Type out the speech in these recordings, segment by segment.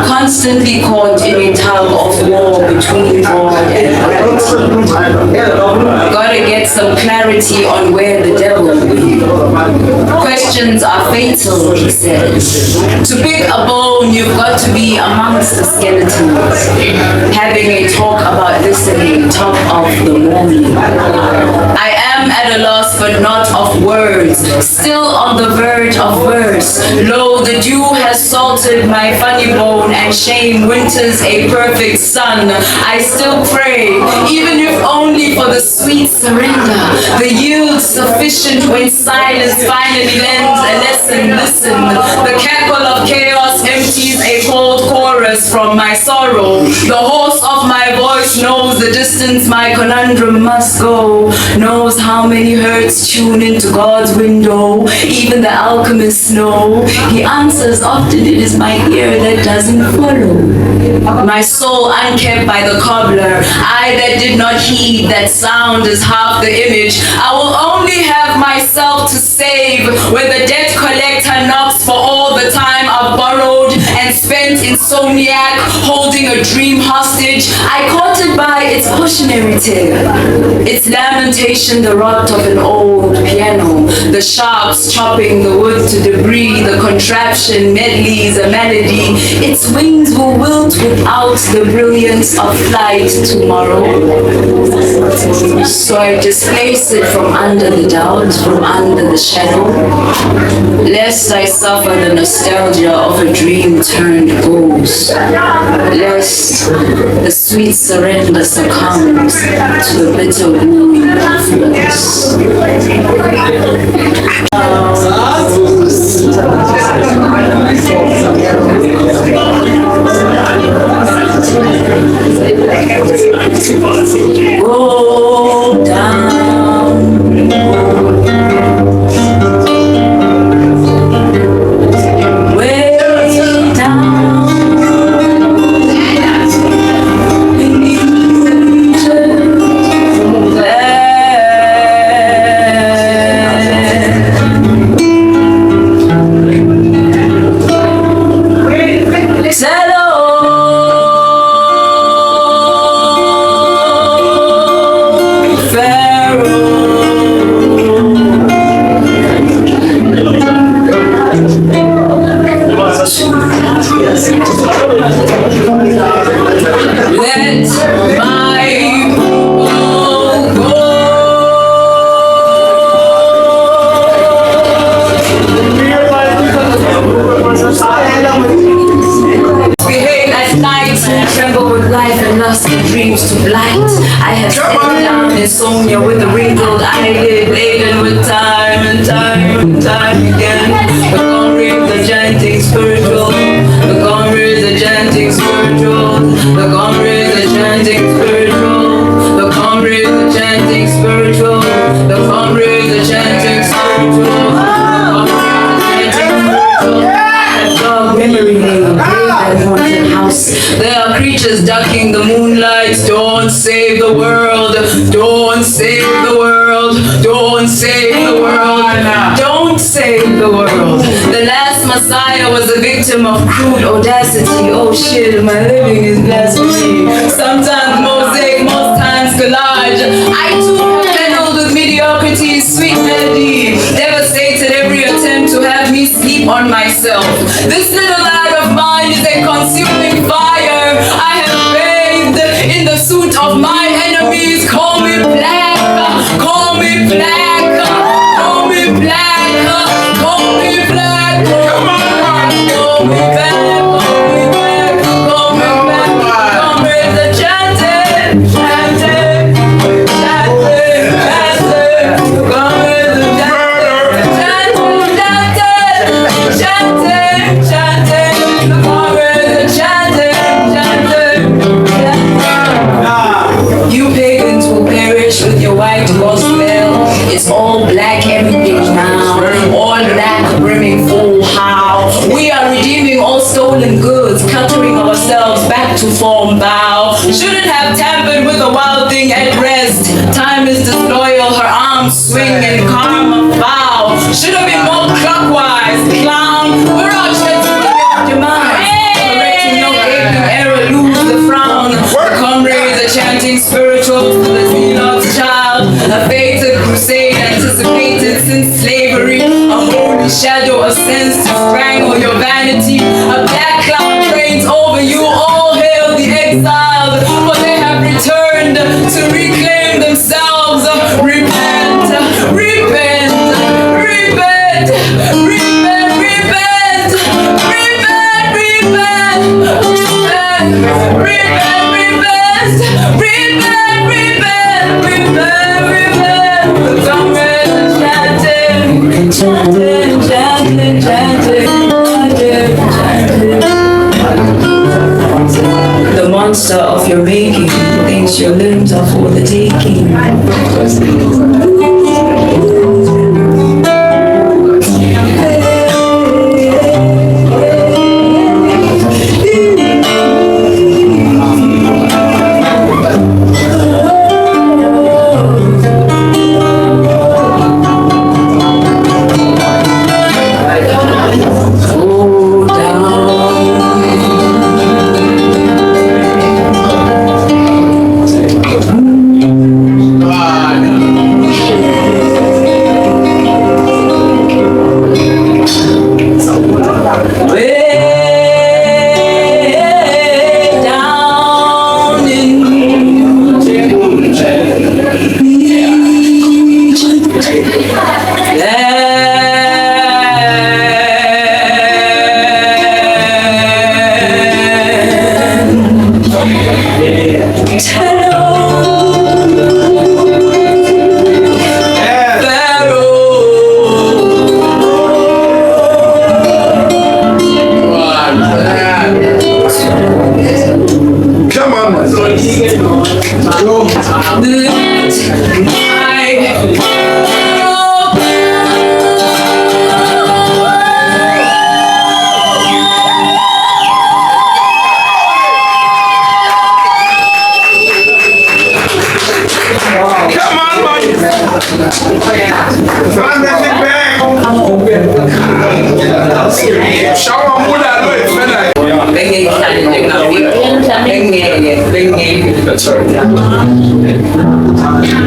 Constantly caught in a tug of war between God and gravity. Gotta get some clarity on where the devil is. Questions are fatal, he says. To pick a bone, you've got to be amongst the skeletons. Having a talk about listening, top of the morning. I am at a loss, but not of words. Still on the verge of verse. Lo, the dew has salted my funny bone, and shame winters a perfect sun. I still pray, even if only for the sweet surrender. The yield sufficient when silence finally lends a lesson. Listen, the cackle of chaos empties a cold chorus from my sorrow. The horse of my voice knows the distance my conundrum must go. Knows how many hertz tune into God's window. Even the alchemists know. He answers often, it is my ear that doesn't follow. My soul unkept by the cobbler. I that did not heed that sound is half the image. I will only have myself to save when the debt collector knocks for all the time I've borrowed and spent insomniac, holding a dream hostage. I caught it by its cautionary tale, its lamentation, the rot of an old piano, the sharps chopping the wood to debris, the contraption medleys a melody. Its wings will wilt without the brilliance of flight tomorrow. So I displace it from under the doubt, from under the shadow, lest I suffer the nostalgia of a dream turned ghost, lest the sweet surrender succumbs to the bitter wound of loss. let my people go. Behave at night, tremble with life and lust and dreams to blight. I have sat down insomnia with a wrinkled eyelid, laden with time and time and time again. The comrades are chanting spiritual. The comrades are chanting spiritual. The comrades are chanting spiritual. The comrades are chanting spiritual. The comrades are chanting spiritual. Memory lane, that haunted house. There are creatures ducking the moonlight. Don't save the world. Don't save the world. Don't save the world. Don't save the world. The last Messiah was a victim of crude audacity. Oh shit, my living is blasphemy. Sometimes mosaic, most times collage. I too have meddled with mediocrity's sweet melody. Devastated every attempt to have me sleep on myself. This little lad of mine is a consuming fire. I have bathed in the suit of my enemies. Call me black, call me black, call me black, call me black. Come on, call me back, call me back, call me back. Comrades are chanting, chanting, chanting, chanting. Comrades are chanting, chanting, chanting, chanting. The comrades are chanting, chanting, chanting. You pagans will perish with your white gospel. It's all black everything now. All black brimming full how. We are redeeming all stolen goods, countering ourselves back to form bow. Shouldn't have tampered with a wild thing at rest. Time is disloyal, her arms swing and karma foul. Should have been more clockwise, clown. We're all shitting your mind. Correcting your gaping error, lose the frown. The comrades are chanting spirituals for the zealot's child. A fated crusade anticipated since slavery. A holy shadow ascends to strangle your vanity. A black cloud reigns over you. All hail the exiled, for they have returned to reclaim themselves. Repent, repent, repent, repent, repent, repent, repent, repent, repent, repent, repent, repent. The comrades are chanting, chanting, chanting, chanting, chanting, chanting. The monster of your making thinks your limbs are for the taking.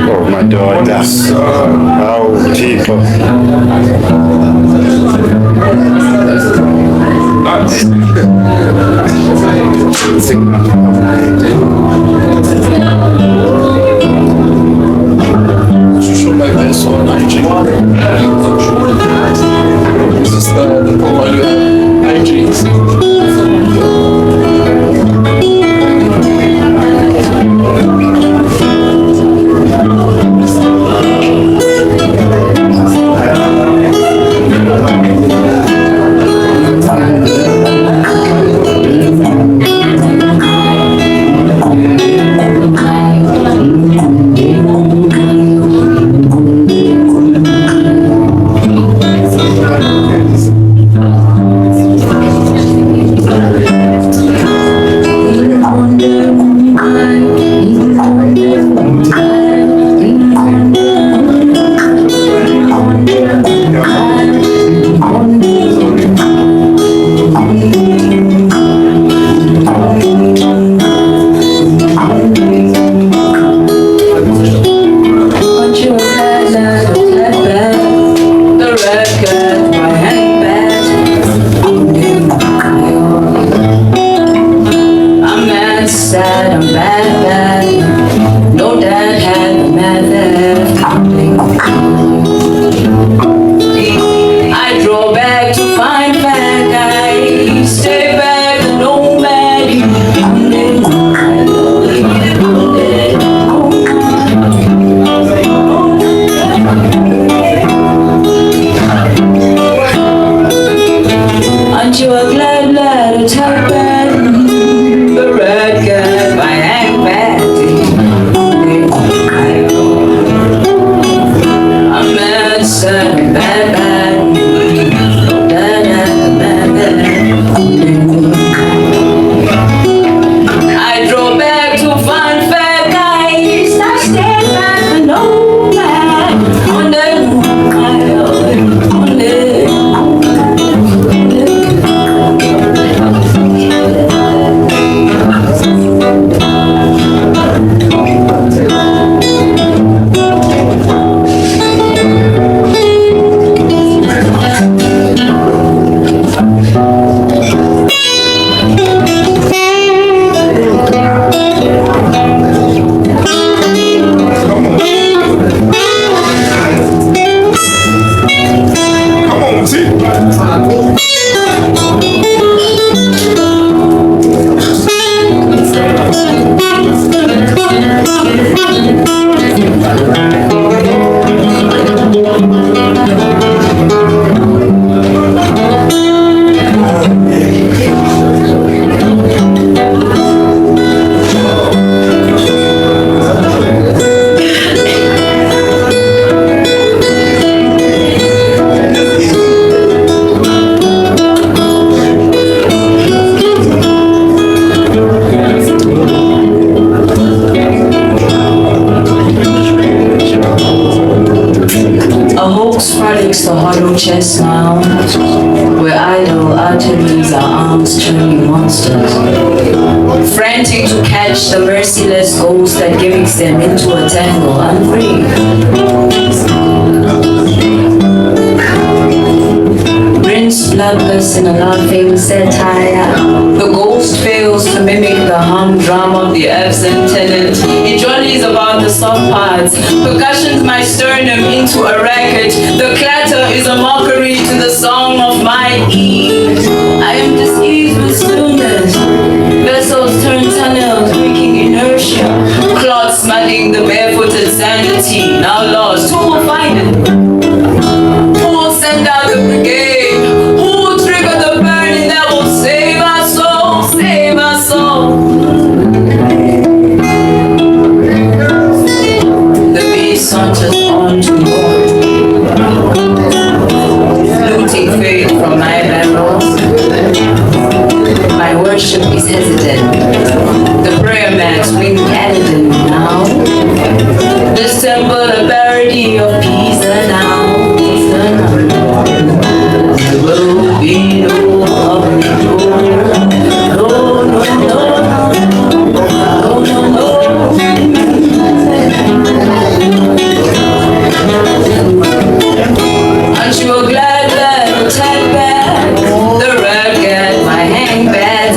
Oh my daughter. Oh people. Chuchu vai ver só na gente. Você está trabalhando a gente. The hollow chest now, where idle arteries are arms churning monsters, frantic to catch the merciless ghost that gimmicks them into a tangle unfree. Rinsed bloodless in a laughing satire, the ghost fails to mimic the humdrum of the absent tenant. It jollies about the soft parts, percussions my sternum into a racket. The clatter is a mockery to the song of my ease. I am diseased with stillness, vessels turn tunnels, breaking inertia, clots muddying the barefooted sanity. Now lost, who will find it? Who will send out the brigade? Who will trigger the burning that will save our soul, save our soul? The beast saunters on to more, looting faith from my barrels. My worship is hesitant. The prayer mats wing Adam now. This temple a parody of Pisa now. There will be no other door. No, no, no, no, no, no. Aren't you glad that I tied back the rug at my hang bed?